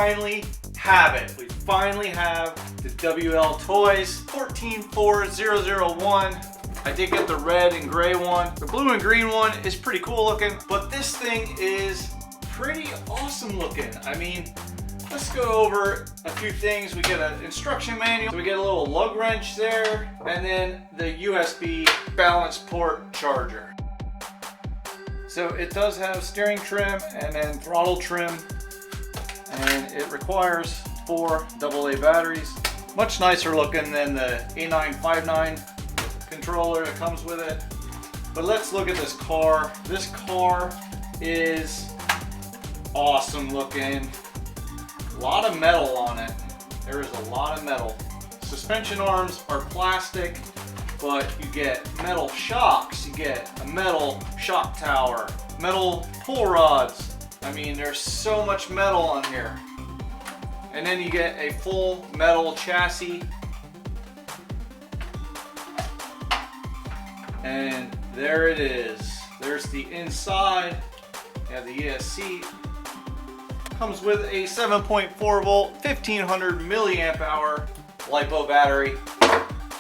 finally have it. We finally have the WL Toys 144001. I did get the red and gray one. The blue and green one is pretty cool looking, but this thing is pretty awesome looking. I mean, let's go over a few things. We get an instruction manual. So we get a little lug wrench there, and then the USB balance port charger. So it does have steering trim and then throttle trim, and it requires 4 AA batteries. Much nicer looking than the A959 controller that comes with it. But let's look at this car. This car is awesome looking. A lot of metal on it. There is a lot of metal. Suspension arms are plastic, but you get metal shocks, you get a metal shock tower, metal pull rods. I mean, there's so much metal on here. And then you get a full metal chassis. And there it is. There's the inside. You have the ESC. Comes with a 7.4 volt, 1500 milliamp hour LiPo battery.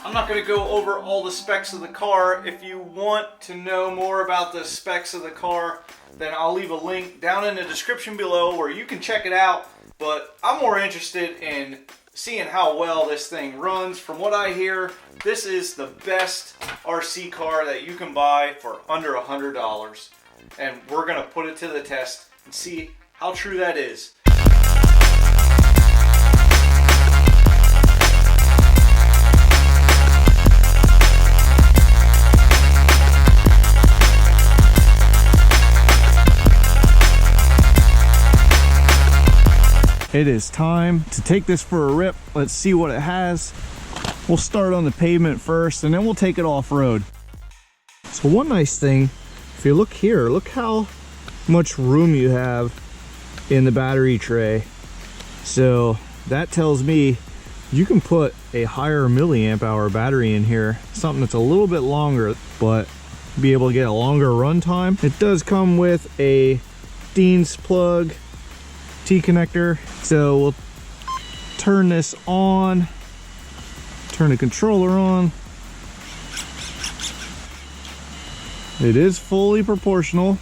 I'm not going to go over all the specs of the car. If you want to know more about the specs of the car, then I'll leave a link down in the description below where you can check it out. But I'm more interested in seeing how well this thing runs. From what I hear, this is the best RC car that you can buy for under $100. And we're going to put it to the test and see how true that is. It is time to take this for a rip. Let's see what it has. We'll start on the pavement first, and then we'll take it off-road. So one nice thing, if you look here, look how much room you have in the battery tray. So that tells me you can put a higher milliamp hour battery in here, something that's a little bit longer, but be able to get a longer run time. It does come with a Dean's plug T-connector. So we'll turn this on, turn the controller on. It is fully proportional.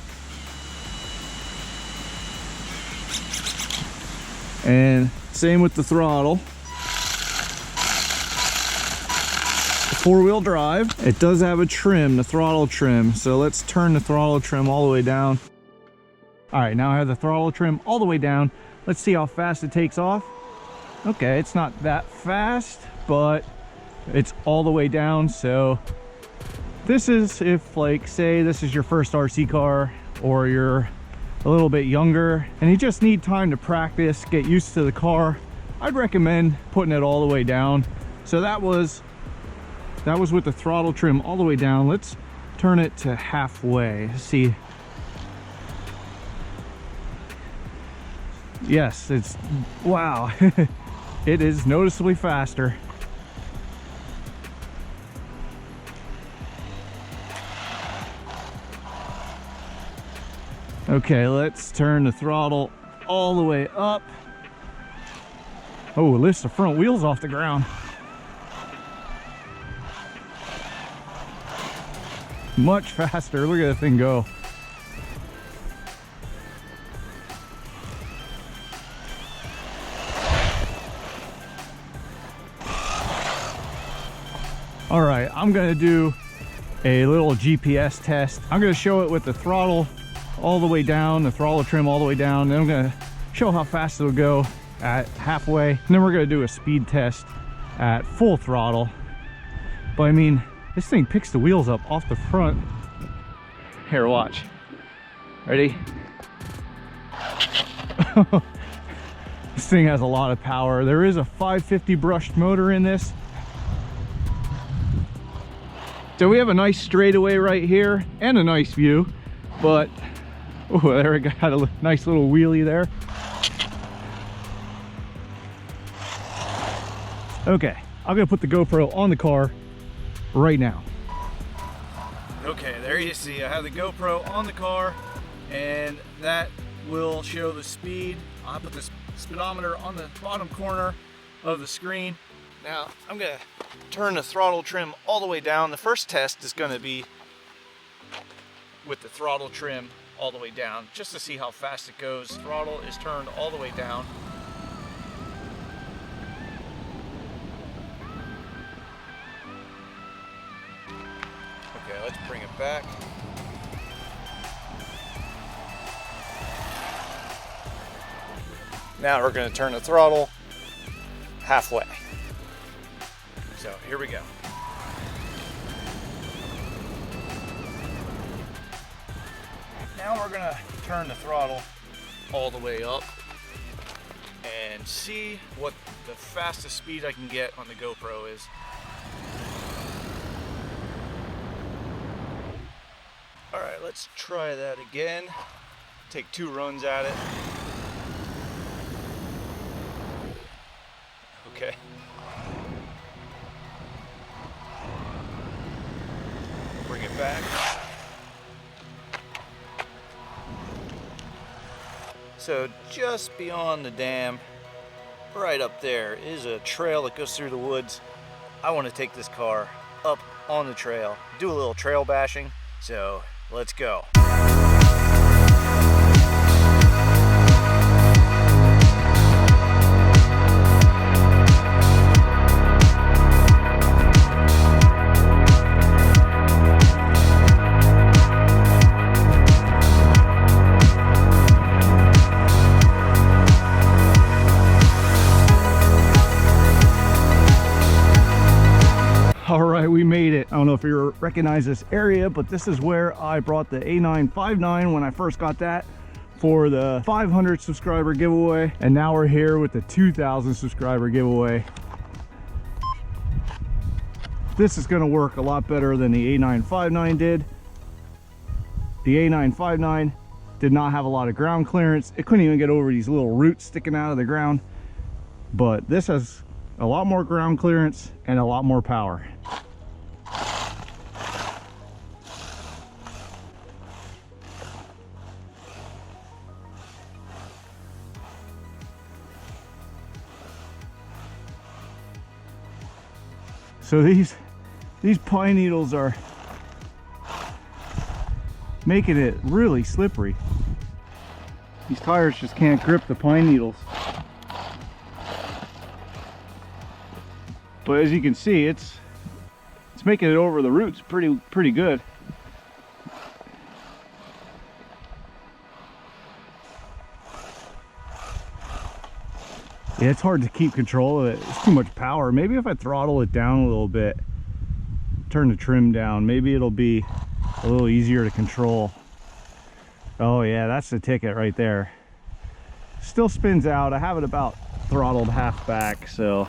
And same with the throttle. Four-wheel drive. It does have a trim, the throttle trim. So let's turn the throttle trim all the way down. All right, now I have the throttle trim all the way down. Let's see how fast it takes off. Okay, it's not that fast, but it's all the way down. So this is if, like, say this is your first RC car, or you're a little bit younger and you just need time to practice, get used to the car, I'd recommend putting it all the way down. So that was with the throttle trim all the way down. Let's turn it to halfway. Let's see. Yes, it's, wow. It is noticeably faster. Okay, let's turn the throttle all the way up. Oh, it lifts the front wheels off the ground. Much faster. Look at that thing go. All right, I'm gonna do a little GPS test. I'm gonna show it with the throttle all the way down, the throttle trim all the way down. Then I'm gonna show how fast it'll go at halfway. And then we're gonna do a speed test at full throttle. But I mean, this thing picks the wheels up off the front. Here, watch. Ready? This thing has a lot of power. There is a 550 brushed motor in this. So we have a nice straightaway right here and a nice view, but oh, there we got a nice little wheelie there. Okay, I'm gonna put the GoPro on the car right now. Okay, there you see, I have the GoPro on the car, and that will show the speed. I'll put this speedometer on the bottom corner of the screen. Now I'm gonna turn the throttle trim all the way down. The first test is gonna be with the throttle trim all the way down, just to see how fast it goes. Throttle is turned all the way down. Okay, let's bring it back. Now we're going to turn the throttle halfway. So here we go. Now we're going to turn the throttle all the way up and see what the fastest speed I can get on the GoPro is. All right, let's try that again. Take 2 runs at it. Okay. Bring it back. So just beyond the dam, right up there, is a trail that goes through the woods. I want to take this car up on the trail, do a little trail bashing. So let's go. All right, we made it. I don't know if you recognize this area, but this is where I brought the A959 when I first got that for the 500 subscriber giveaway. And now we're here with the 2,000 subscriber giveaway. This is gonna work a lot better than the A959 did. The A959 did not have a lot of ground clearance. It couldn't even get over these little roots sticking out of the ground. But this has a lot more ground clearance and a lot more power. So these pine needles are making it really slippery. These tires just can't grip the pine needles. But as you can see, it's making it over the roots pretty good. Yeah, it's hard to keep control of it. It's too much power. Maybe if I throttle it down a little bit, turn the trim down, maybe it'll be a little easier to control. Oh yeah, that's the ticket right there. Still spins out. I have it about throttled half back, so.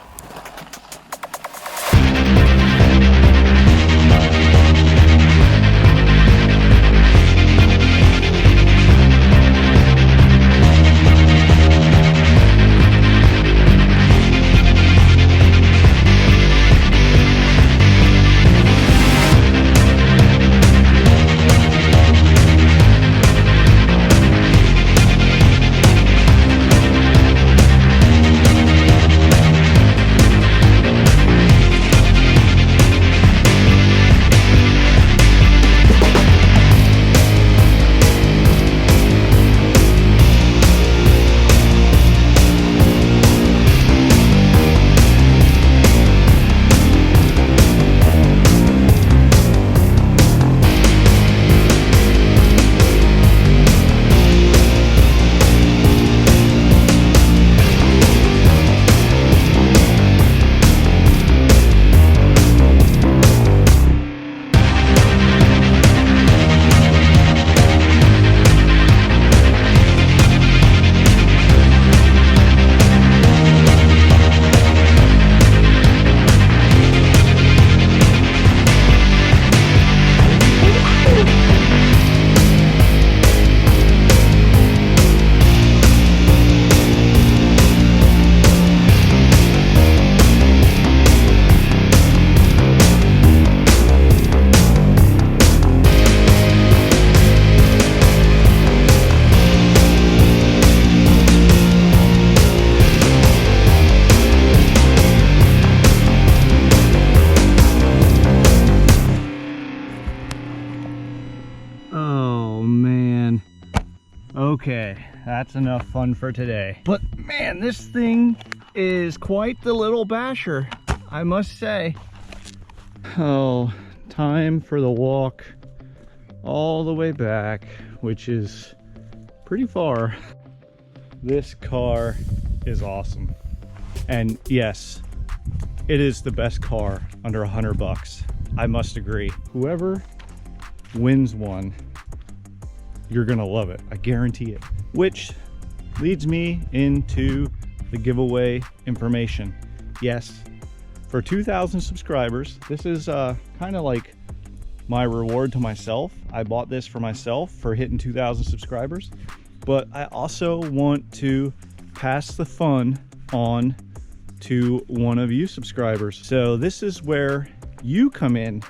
Okay, that's enough fun for today. But man, this thing is quite the little basher, I must say. Oh, time for the walk all the way back, which is pretty far. This car is awesome. And yes, it is the best car under $100. I must agree. Whoever wins one, you're gonna love it. I guarantee it. Which leads me into the giveaway information. Yes, for 2,000 subscribers, this is kind of like my reward to myself. I bought this for myself for hitting 2,000 subscribers, but I also want to pass the fun on to one of you subscribers. So this is where you come in.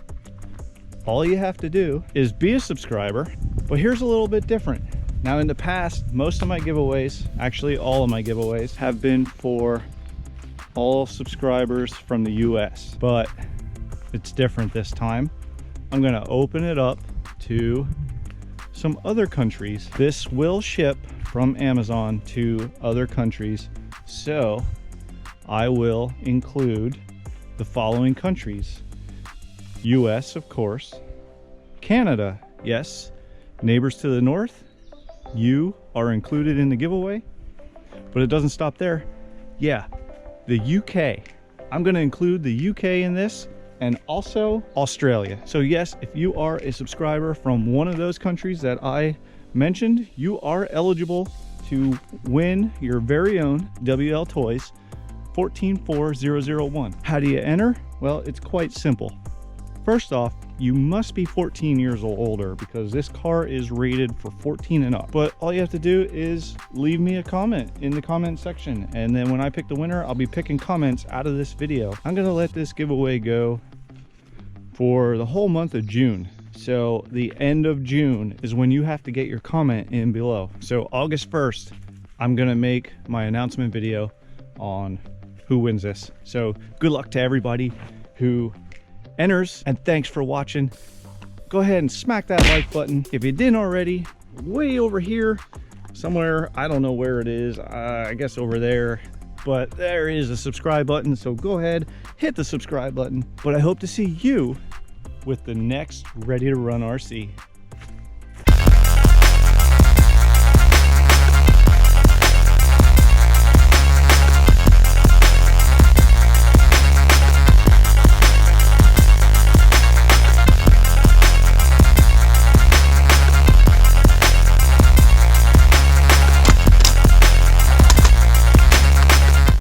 All you have to do is be a subscriber, but here's a little bit different. Now in the past, most of my giveaways, actually all of my giveaways, have been for all subscribers from the US, but it's different this time. I'm gonna open it up to some other countries. This will ship from Amazon to other countries, so I will include the following countries. US, of course. Canada, yes. Neighbors to the north, you are included in the giveaway. But it doesn't stop there. Yeah, the UK. I'm gonna include the UK in this, and also Australia. So yes, if you are a subscriber from one of those countries that I mentioned, you are eligible to win your very own WL Toys 144001. How do you enter? Well, it's quite simple. First off, you must be 14 years or older because this car is rated for 14 and up. But all you have to do is leave me a comment in the comment section. And then when I pick the winner, I'll be picking comments out of this video. I'm gonna let this giveaway go for the whole month of June. So the end of June is when you have to get your comment in below. So August 1st, I'm gonna make my announcement video on who wins this. So good luck to everybody who enters, and thanks for watching. Go ahead and smack that like button if you didn't already. Way over here somewhere, I don't know where it is, I guess over there, but there is a subscribe button, so go ahead, hit the subscribe button. But I hope to see you with the next Ready to Run RC.